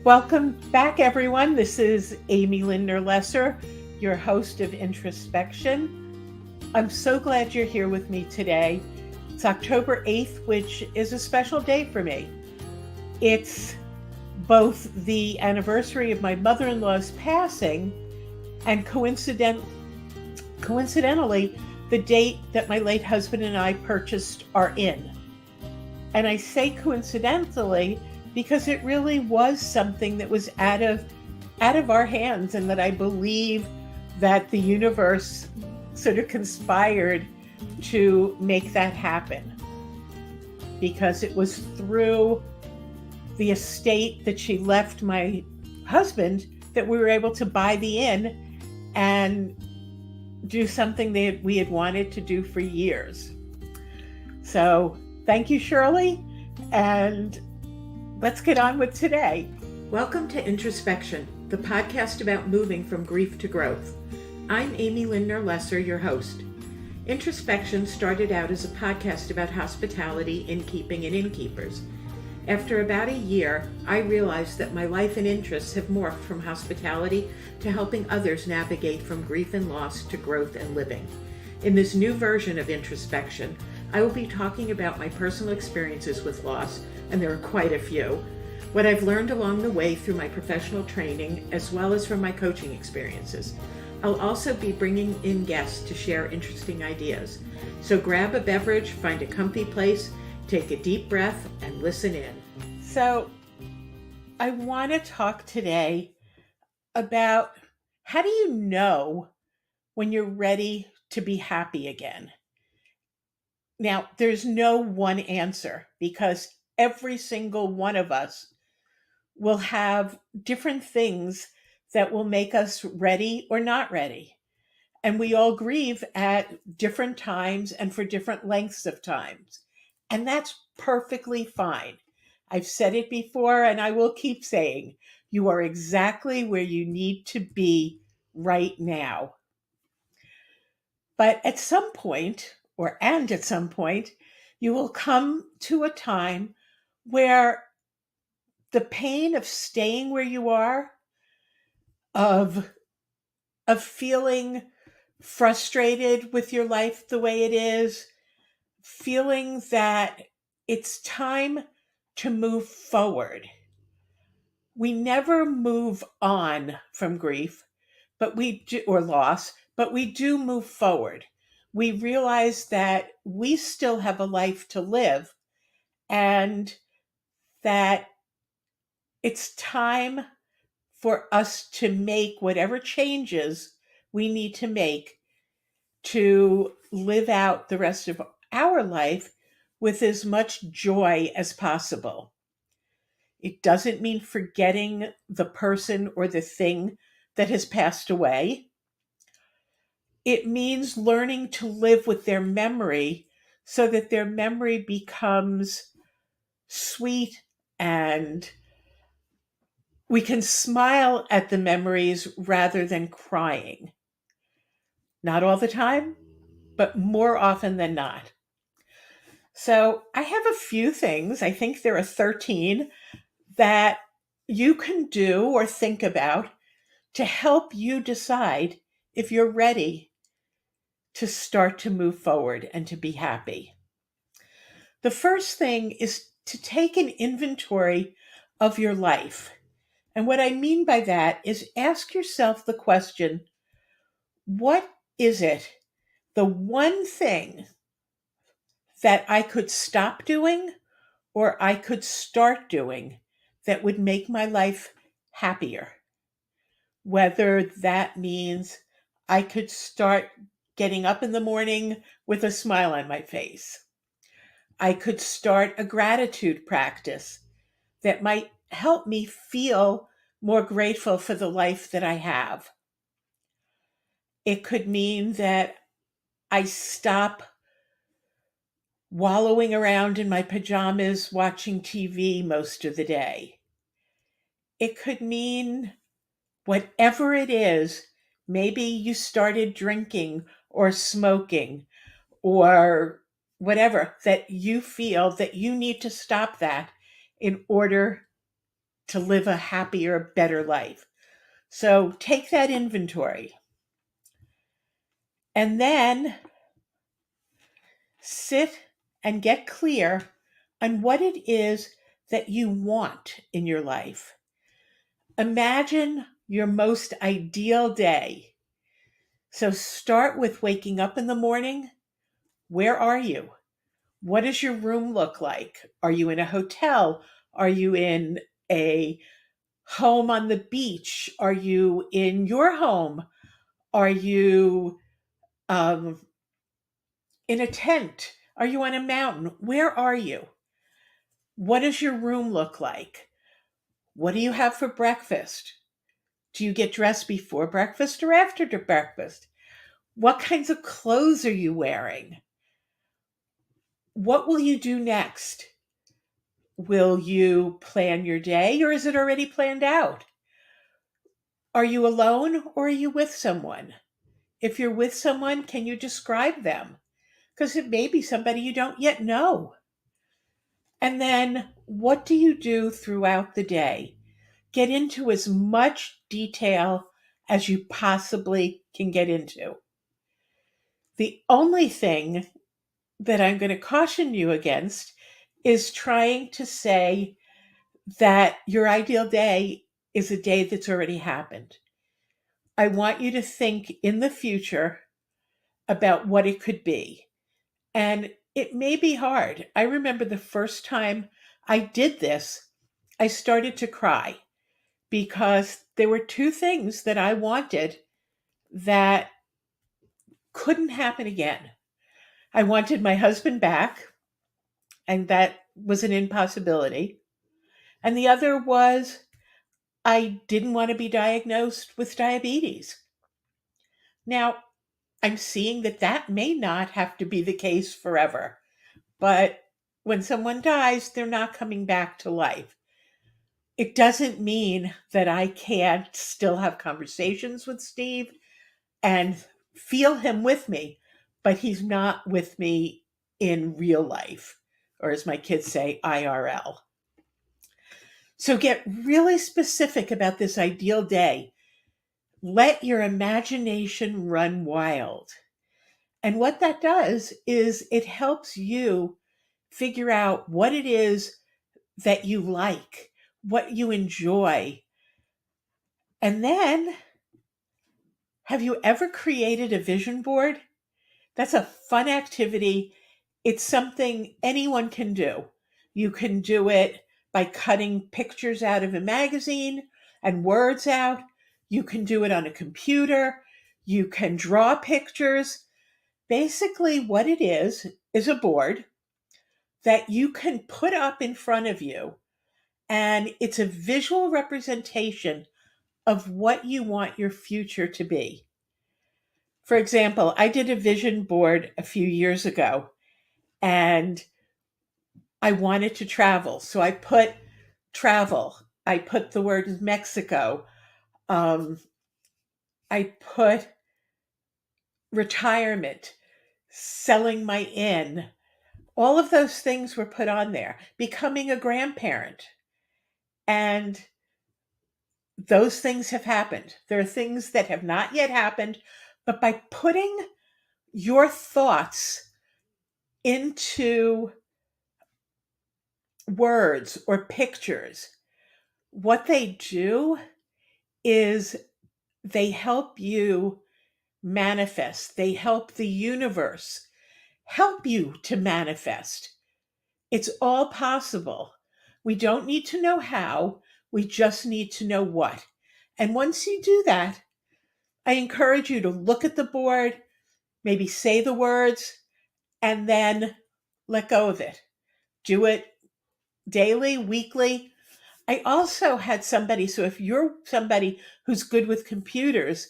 Welcome back, everyone. This is Amy Lindner Lesser, your host of Introspection. I'm so glad you're here with me today. It's October 8th, which is a special day for me. It's both the anniversary of my mother-in-law's passing and coincidentally, the date that my late husband and I purchased our inn. And I say coincidentally because it really was something that was out of our hands, and that I believe that the universe sort of conspired to make that happen, because it was through the estate that she left my husband that we were able to buy the inn and do something that we had wanted to do for years. So thank you, Shirley, and let's get on with today. Welcome to Introspection, the podcast about moving from grief to growth. I'm Amy Lindner Lesser, your host. Introspection started out as a podcast about hospitality, innkeeping, and innkeepers. After about a year, I realized that my life and interests have morphed from hospitality to helping others navigate from grief and loss to growth and living. In this new version of Introspection, I will be talking about my personal experiences with loss, and there are quite a few, what I've learned along the way through my professional training, as well as from my coaching experiences. I'll also be bringing in guests to share interesting ideas. So grab a beverage, find a comfy place, take a deep breath, and listen in. So I want to talk today about how do you know when you're ready to be happy again? Now, there's no one answer, because every single one of us will have different things that will make us ready or not ready. And we all grieve at different times and for different lengths of times. And that's perfectly fine. I've said it before and I will keep saying, you are exactly where you need to be right now. But at some point, at some point, you will come to a time where the pain of staying where you are, of feeling frustrated with your life the way it is, feeling that it's time to move forward. We never move on from grief, but we do, or loss, but we do move forward. We realize that we still have a life to live, and that it's time for us to make whatever changes we need to make to live out the rest of our life with as much joy as possible. It doesn't mean forgetting the person or the thing that has passed away. It means learning to live with their memory so that their memory becomes sweet, and we can smile at the memories rather than crying. Not all the time, but more often than not. So I have a few things, I think there are 13, that you can do or think about to help you decide if you're ready to start to move forward and to be happy. The first thing is to take an inventory of your life. And what I mean by that is ask yourself the question, what is it, the one thing that I could stop doing or I could start doing that would make my life happier? Whether that means I could start getting up in the morning with a smile on my face. I could start a gratitude practice that might help me feel more grateful for the life that I have. It could mean that I stop wallowing around in my pajamas watching TV most of the day. It could mean whatever it is. Maybe you started drinking or smoking or whatever, that you feel that you need to stop that in order to live a happier, better life. So take that inventory and then sit and get clear on what it is that you want in your life. Imagine your most ideal day. So start with waking up in the morning. Where are you? What does your room look like? Are you in a hotel? Are you in a home on the beach? Are you in your home? Are you um, in a tent? Are you on a mountain? Where are you? What does your room look like? What do you have for breakfast? Do you get dressed before breakfast or after breakfast? What kinds of clothes are you wearing? What will you do next? Will you plan your day or is it already planned out? Are you alone or are you with someone? If you're with someone, can you describe them? Because it may be somebody you don't yet know. And then what do you do throughout the day? Get into as much detail as you possibly can get into. The only thing that I'm going to caution you against is trying to say that your ideal day is a day that's already happened. I want you to think in the future about what it could be. And it may be hard. I remember the first time I did this, I started to cry because there were two things that I wanted that couldn't happen again. I wanted my husband back, and that was an impossibility. And the other was I didn't want to be diagnosed with diabetes. Now, I'm seeing that that may not have to be the case forever, but when someone dies, they're not coming back to life. It doesn't mean that I can't still have conversations with Steve and feel him with me, but he's not with me in real life, or as my kids say, IRL. So get really specific about this ideal day. Let your imagination run wild. And what that does is it helps you figure out what it is that you like, what you enjoy. And then, have you ever created a vision board? That's a fun activity. It's something anyone can do. You can do it by cutting pictures out of a magazine and words out. You can do it on a computer. You can draw pictures. Basically, what it is a board that you can put up in front of you, and it's a visual representation of what you want your future to be. For example, I did a vision board a few years ago and I wanted to travel. So I put travel, I put the word Mexico, um, I put retirement, selling my inn. All of those things were put on there. Becoming a grandparent. And those things have happened. There are things that have not yet happened, but by putting your thoughts into words or pictures, what they do is they help you manifest. They help the universe help you to manifest. It's all possible. We don't need to know how, we just need to know what. And once you do that, I encourage you to look at the board, maybe say the words, and then let go of it. Do it daily, weekly. I also had somebody, so if you're somebody who's good with computers,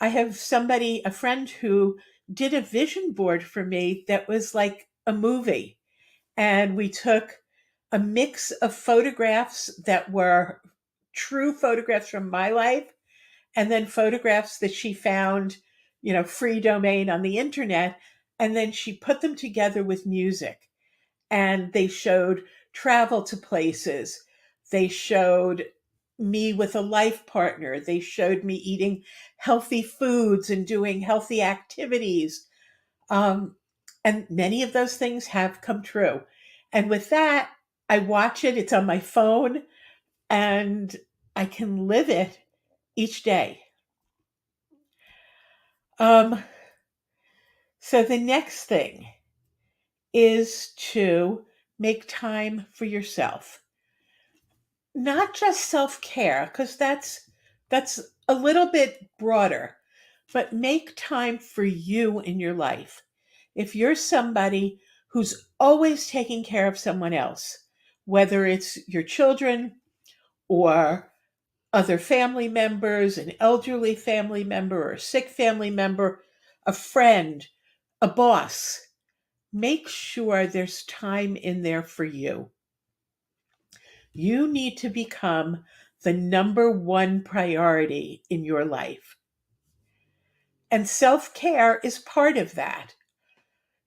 I have somebody, a friend who did a vision board for me that was like a movie. And we took a mix of photographs that were true photographs from my life and then photographs that she found, free domain on the internet. And then she put them together with music and they showed travel to places, They showed me with a life partner. They showed me eating healthy foods and doing healthy activities. Um, and many of those things have come true. And with that, I watch it, it's on my phone, and I can live it each day. Um, so the next thing is to make time for yourself. Not just self-care, because that's a little bit broader, but make time for you in your life. If you're somebody who's always taking care of someone else, whether it's your children or other family members, an elderly family member or a sick family member, a friend, a boss, make sure there's time in there for you. You need to become the number one priority in your life. And self care is part of that.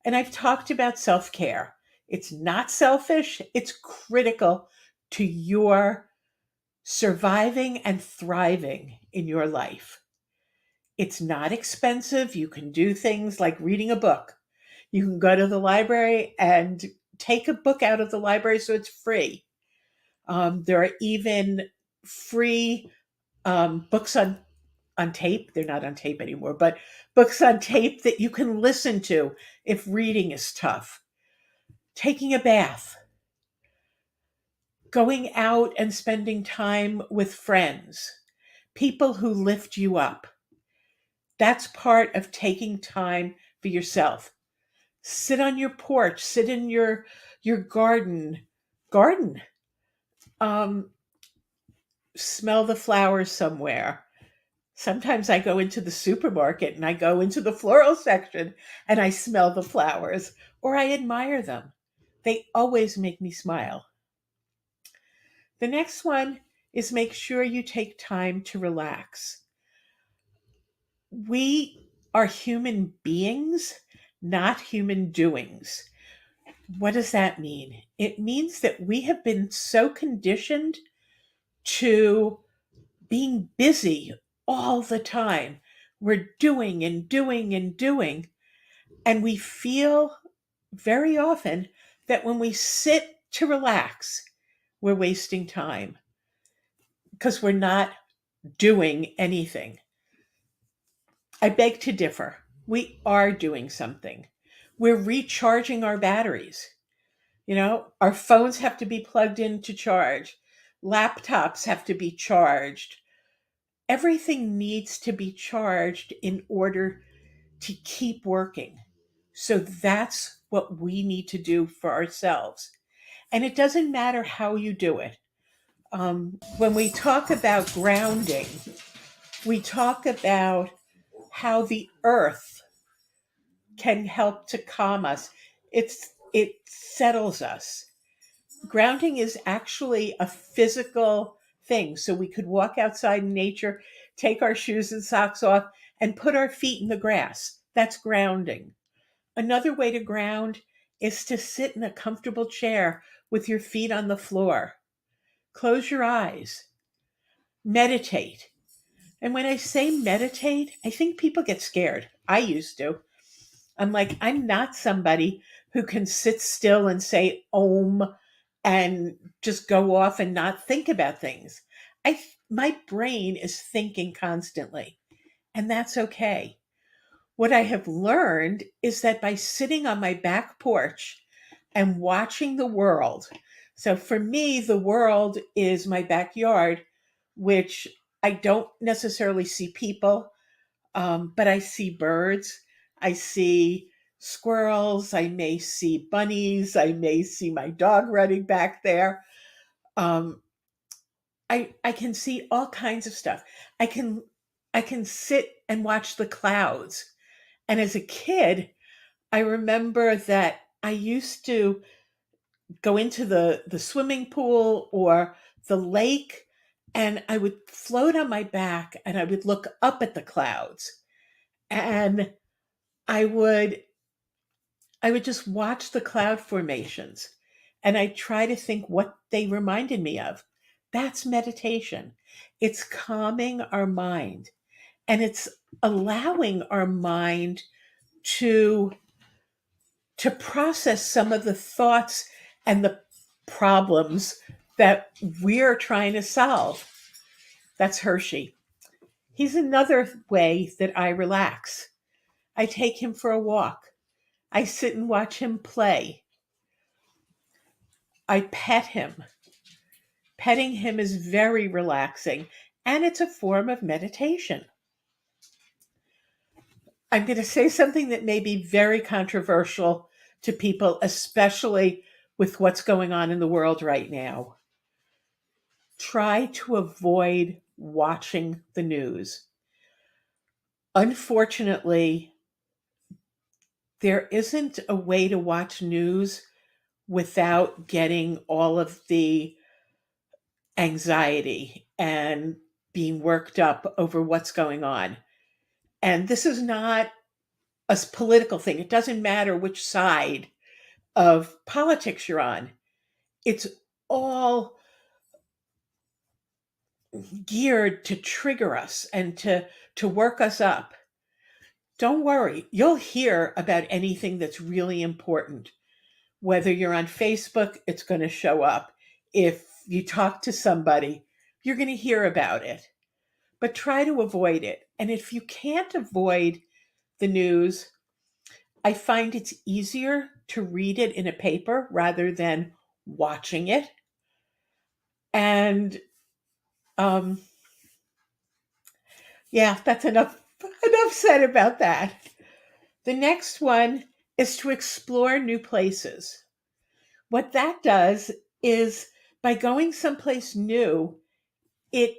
And I've talked about self care. It's not selfish, it's critical to your surviving and thriving in your life. It's not expensive. You can do things like reading a book. You can go to the library and take a book out of the library so it's free. There are even free books on tape. They're not on tape anymore, but books on tape that you can listen to if reading is tough. Taking a bath, going out and spending time with friends, people who lift you up. That's part of taking time for yourself. Sit on your porch, sit in your garden. Um, Smell the flowers somewhere. Sometimes I go into the supermarket and I go into the floral section and I smell the flowers or I admire them. They always make me smile. The next one is make sure you take time to relax. We are human beings, not human doings. What does that mean? It means that we have been so conditioned to being busy all the time. We're doing and doing and doing. And we feel very often that when we sit to relax, we're wasting time because we're not doing anything. I beg to differ. We are doing something. We're recharging our batteries. Our phones have to be plugged in to charge. Laptops have to be charged. Everything needs to be charged in order to keep working. So that's what we need to do for ourselves. And it doesn't matter how you do it. When we talk about grounding, we talk about how the earth can help to calm us. It settles us. Grounding is actually a physical thing. So we could walk outside in nature, take our shoes and socks off, and put our feet in the grass. That's grounding. Another way to ground is to sit in a comfortable chair with your feet on the floor. Close your eyes. Meditate. And when I say meditate, I think people get scared. I used to. I'm like, I'm not somebody who can sit still and say Om and just go off and not think about things. My brain is thinking constantly, and that's okay. What I have learned is that by sitting on my back porch and watching the world, so for me, the world is my backyard, which I don't necessarily see people, but I see birds, I see squirrels, I may see bunnies, I may see my dog running back there. Um, I can see all kinds of stuff. I can I can sit and watch the clouds. And as a kid, I remember that I used to go into the swimming pool or the lake and I would float on my back and I would look up at the clouds and I would I would just watch the cloud formations and I try to think what they reminded me of. That's meditation. It's calming our mind, and it's allowing our mind to process some of the thoughts and the problems that we're trying to solve. That's Hershey. He's another way that I relax. I take him for a walk. I sit and watch him play. I pet him. Petting him is very relaxing, and it's a form of meditation. I'm going to say something that may be very controversial to people, especially with what's going on in the world right now. Try to avoid watching the news. Unfortunately, there isn't a way to watch news without getting all of the anxiety and being worked up over what's going on. And this is not a political thing. It doesn't matter which side of politics you're on. It's all geared to trigger us and to work us up. Don't worry, you'll hear about anything that's really important. Whether you're on Facebook, it's going to show up. If you talk to somebody, you're going to hear about it. But try to avoid it. And if you can't avoid the news, I find it's easier to read it in a paper rather than watching it. And yeah, that's enough said about that. The next one is to explore new places. What that does is by going someplace new, it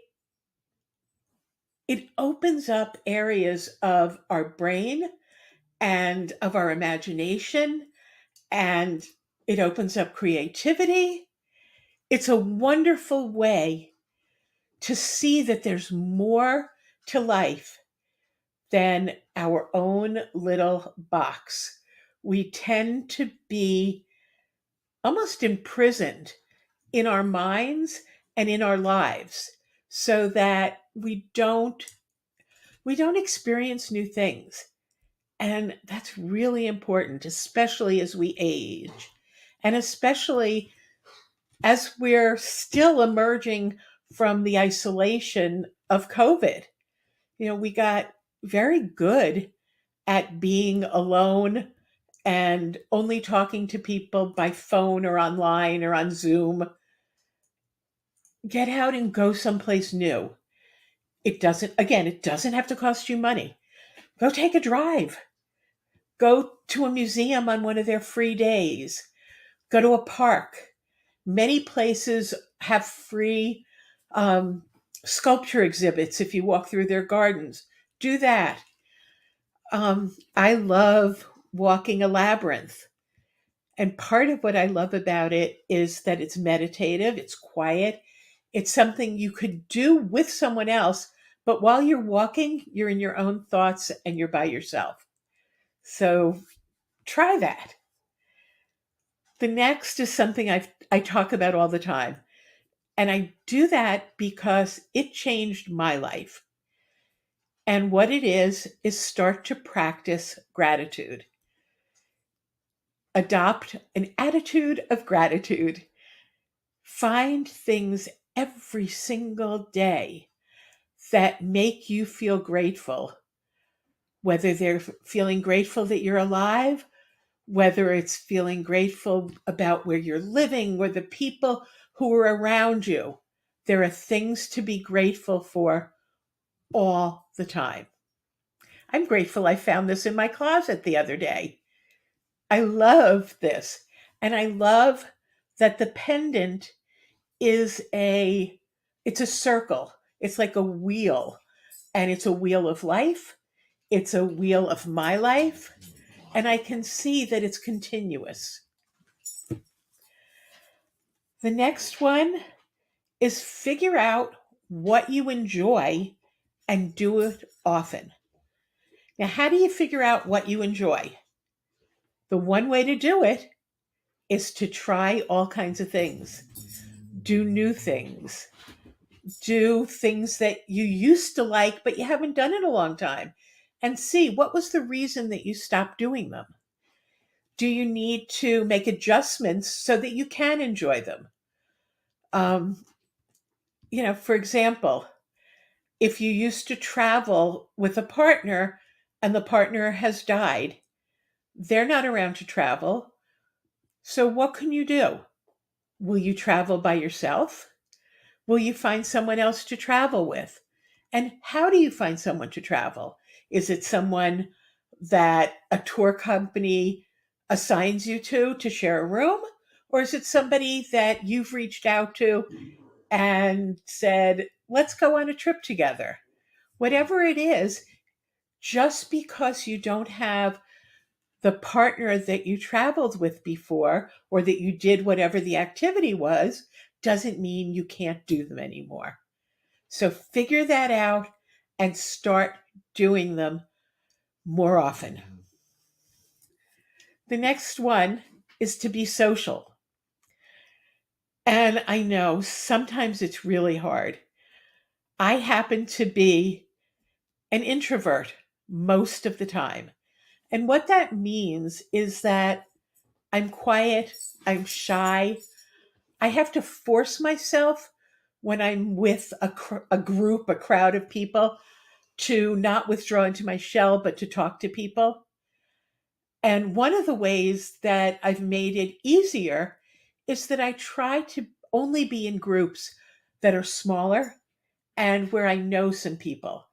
opens up areas of our brain and of our imagination, and it opens up creativity. It's a wonderful way to see that there's more to life than our own little box. We tend to be almost imprisoned in our minds and in our lives so that we don't experience new things. And that's really important, especially as we age, and especially as we're still emerging from the isolation of COVID. We got very good at being alone and only talking to people by phone or online or on Zoom. Get out and go someplace new. It doesn't have to cost you money. Go take a drive. Go to a museum on one of their free days. Go to a park. Many places have free sculpture exhibits if you walk through their gardens. Do that. I love walking a labyrinth. And part of what I love about it is that it's meditative, it's quiet, it's something you could do with someone else, but while you're walking, you're in your own thoughts and you're by yourself. So try that. The next is something I talk about all the time. And I do that because it changed my life. And what it is start to practice gratitude. Adopt an attitude of gratitude. Find things every single day that make you feel grateful, whether they're feeling grateful that you're alive, whether it's feeling grateful about where you're living, or the people who are around you. There are things to be grateful for all the time. I'm grateful I found this in my closet the other day. I love this. And I love that the pendant is it's a circle. It's like a wheel, and it's a wheel of life. It's a wheel of my life, and I can see that it's continuous. The next one is figure out what you enjoy and do it often. Now, how do you figure out what you enjoy? The one way to do it is to try all kinds of things. do new things, do things that you used to like, but you haven't done in a long time, and see what was the reason that you stopped doing them. Do you need to make adjustments so that you can enjoy them? Um, for example, if you used to travel with a partner and the partner has died, they're not around to travel. So, what can you do? Will you travel by yourself? Will you find someone else to travel with? And how do you find someone to travel? Is it someone that a tour company assigns you to share a room? Or is it somebody that you've reached out to and said, let's go on a trip together? Whatever it is, just because you don't have the partner that you traveled with before or that you did whatever the activity was doesn't mean you can't do them anymore. So figure that out and start doing them more often. The next one is to be social. And I know sometimes it's really hard. I happen to be an introvert most of the time. And what that means is that I'm quiet, I'm shy. I have to force myself when I'm with a group, a crowd of people, to not withdraw into my shell, but to talk to people. And one of the ways that I've made it easier is that I try to only be in groups that are smaller and where I know some people.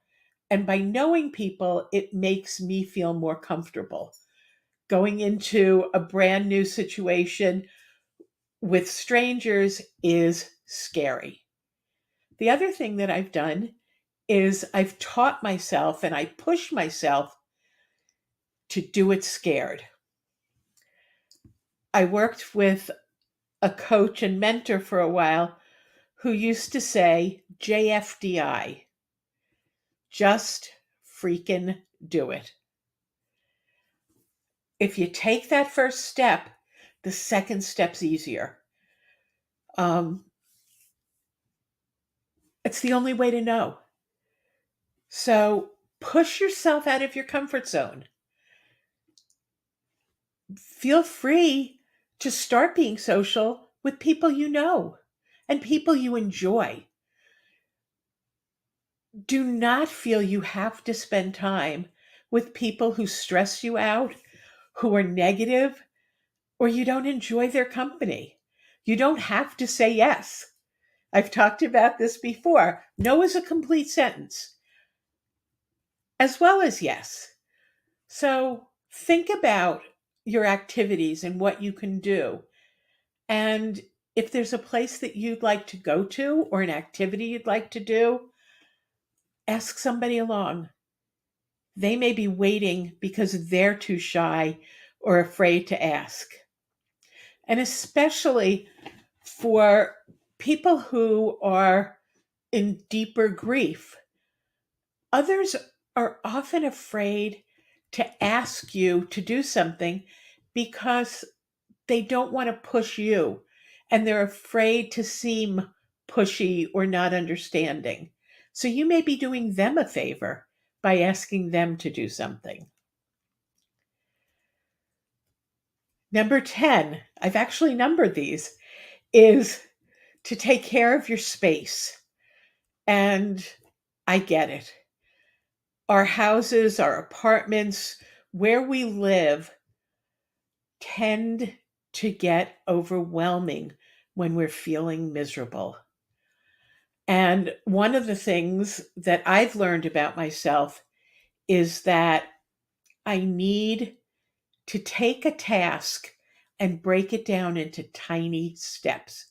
And by knowing people, it makes me feel more comfortable. Going into a brand new situation with strangers is scary. The other thing that I've done is I've taught myself and I push myself to do it scared. I worked with a coach and mentor for a while who used to say JFDI, just freaking do it. If you take that first step, the second step's easier. Um, it's the only way to know. So push yourself out of your comfort zone. Feel free to start being social with people you know and people you enjoy. Do not feel you have to spend time with people who stress you out, who are negative, or you don't enjoy their company. You don't have to say yes. I've talked about this before. No is a complete sentence, as well as yes. So think about your activities and what you can do. And if there's a place that you'd like to go to or an activity you'd like to do, ask somebody along. They may be waiting because they're too shy or afraid to ask. And especially for people who are in deeper grief, others are often afraid to ask you to do something because they don't want to push you and they're afraid to seem pushy or not understanding. So you may be doing them a favor by asking them to do something. Number 10, I've actually numbered these, is to take care of your space. And I get it. Our houses, our apartments, where we live tend to get overwhelming when we're feeling miserable. And one of the things that I've learned about myself is that I need to take a task and break it down into tiny steps.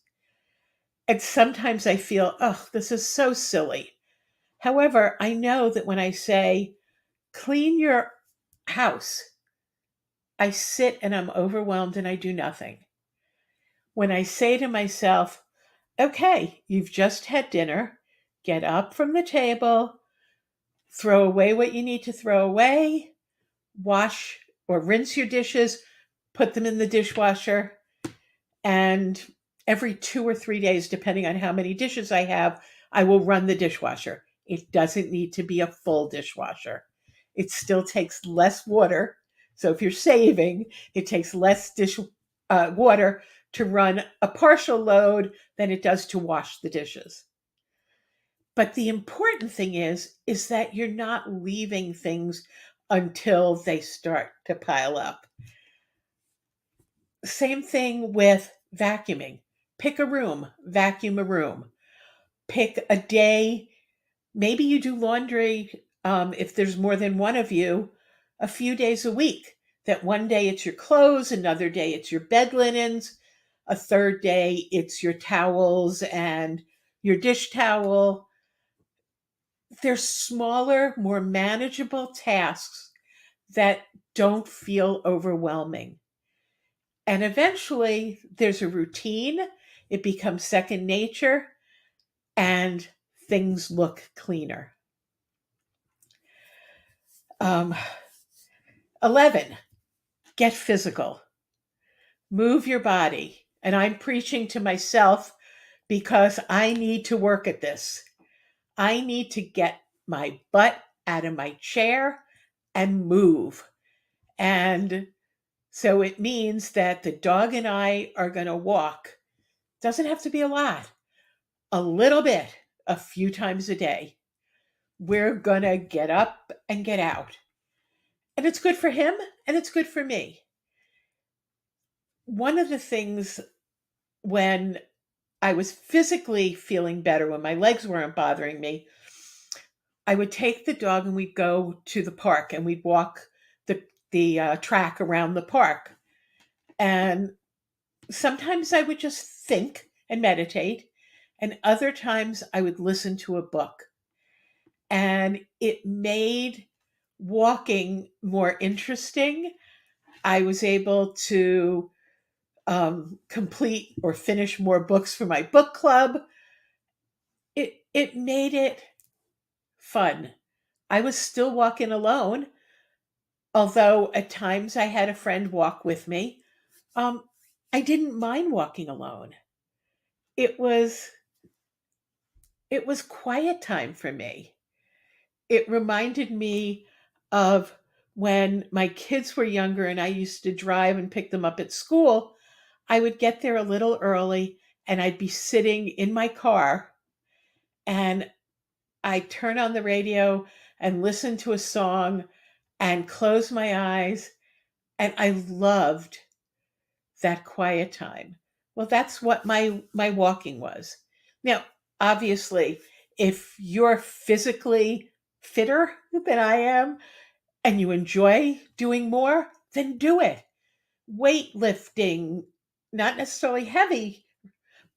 And sometimes I feel, oh, this is so silly. However, I know that when I say, clean your house, I sit and I'm overwhelmed and I do nothing. When I say to myself, okay, you've just had dinner, get up from the table, throw away what you need to throw away, wash or rinse your dishes, put them in the dishwasher, and every 2 or 3 days, depending on how many dishes I have, I will run the dishwasher. It doesn't need to be a full dishwasher. It still takes less water. So if you're saving, it takes less water to run a partial load than it does to wash the dishes. But the important thing is that you're not leaving things until they start to pile up. Same thing with vacuuming. Pick a room, vacuum a room. Pick a day. Maybe you do laundry, if there's more than one of you, a few days a week. That one day it's your clothes, another day it's your bed linens, a third day it's your towels and your dish towel. They're smaller, more manageable tasks that don't feel overwhelming. And eventually there's a routine, it becomes second nature, and things look cleaner. 11, get physical. Move your body. And I'm preaching to myself because I need to work at this. I need to get my butt out of my chair and move. And so it means that the dog and I are going to walk. Doesn't have to be a lot, a little bit, a few times a day. We're going to get up and get out. And it's good for him and it's good for me. One of the things when I was physically feeling better, when my legs weren't bothering me, I would take the dog and we'd go to the park and we'd walk the track around the park. And sometimes I would just think and meditate, and other times I would listen to a book. And it made walking more interesting. I was able to complete or finish more books for my book club. It made it fun. I was still walking alone, although at times I had a friend walk with me. I didn't mind walking alone. It was it was quiet time for me. It reminded me of when my kids were younger and I used to drive and pick them up at school. I would get there a little early and I'd be sitting in my car and I'd turn on the radio and listen to a song and close my eyes. And I loved that quiet time. Well, that's what my walking was. Now, obviously, if you're physically fitter than I am and you enjoy doing more, then do it. Weightlifting, not necessarily heavy,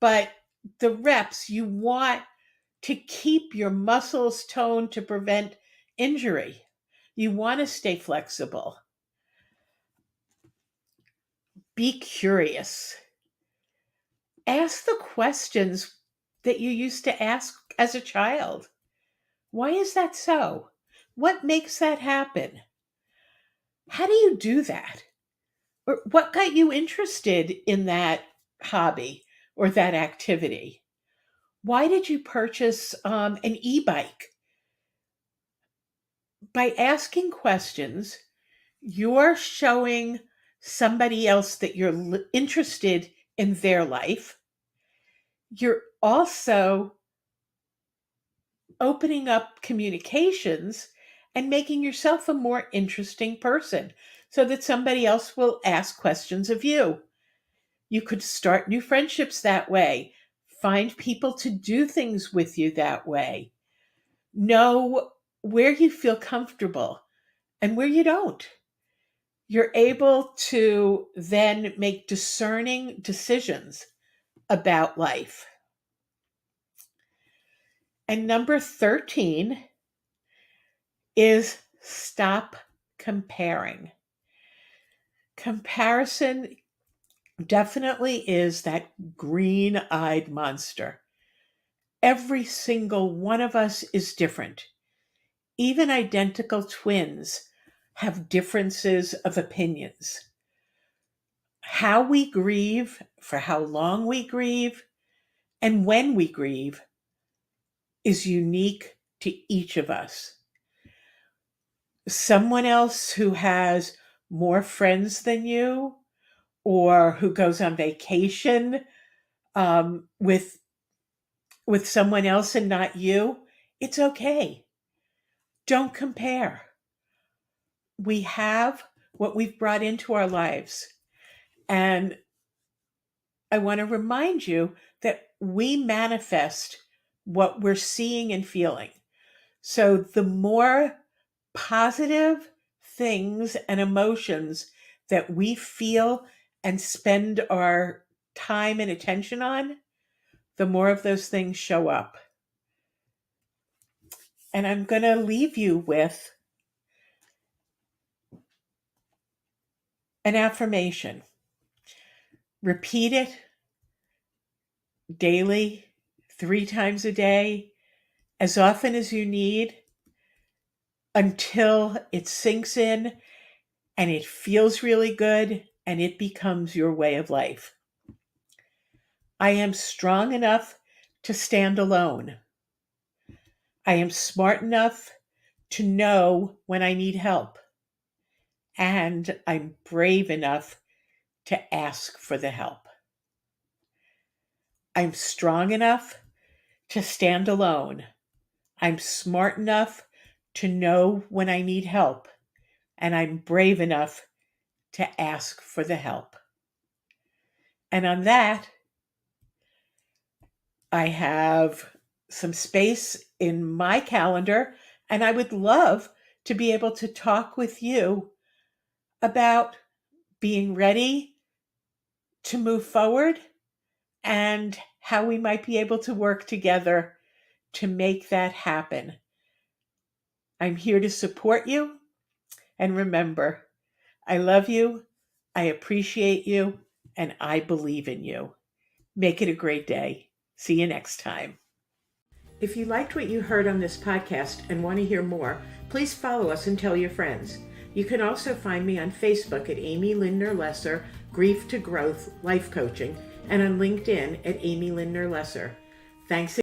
but the reps, you want to keep your muscles toned to prevent injury. You want to stay flexible. Be curious. Ask the questions that you used to ask as a child. Why is that so? What makes that happen? How do you do that? Or what got you interested in that hobby or that activity? Why did you purchase an e-bike? By asking questions, you're showing somebody else that you're interested in their life. You're also opening up communications and making yourself a more interesting person so that somebody else will ask questions of you. You could start new friendships that way, find people to do things with you that way. Know where you feel comfortable and where you don't. You're able to then make discerning decisions about life. And number 13 is stop comparing. Comparison definitely is that green-eyed monster. Every single one of us is different. Even identical twins have differences of opinions. How we grieve for how long we grieve and when we grieve is unique to each of us. Someone else who has more friends than you or who goes on vacation with someone else and not you, it's okay. Don't compare. We have what we've brought into our lives. And I want to remind you that we manifest what we're seeing and feeling. So the more positive things and emotions that we feel and spend our time and attention on, the more of those things show up. And I'm going to leave you with an affirmation. Repeat it daily, 3 times a day, as often as you need, until it sinks in and it feels really good and it becomes your way of life. I am strong enough to stand alone. I am smart enough to know when I need help. And I'm brave enough to ask for the help. I'm strong enough to stand alone. I'm smart enough to know when I need help. And I'm brave enough to ask for the help. And on that, I have some space in my calendar, and I would love to be able to talk with you about being ready to move forward and how we might be able to work together to make that happen. I'm here to support you. And remember, I love you, I appreciate you, and I believe in you. Make it a great day. See you next time. If you liked what you heard on this podcast and want to hear more, please follow us and tell your friends. You can also find me on Facebook at Amy Lindner Lesser, Grief to Growth Life Coaching, and on LinkedIn at Amy Lindner Lesser. Thanks again.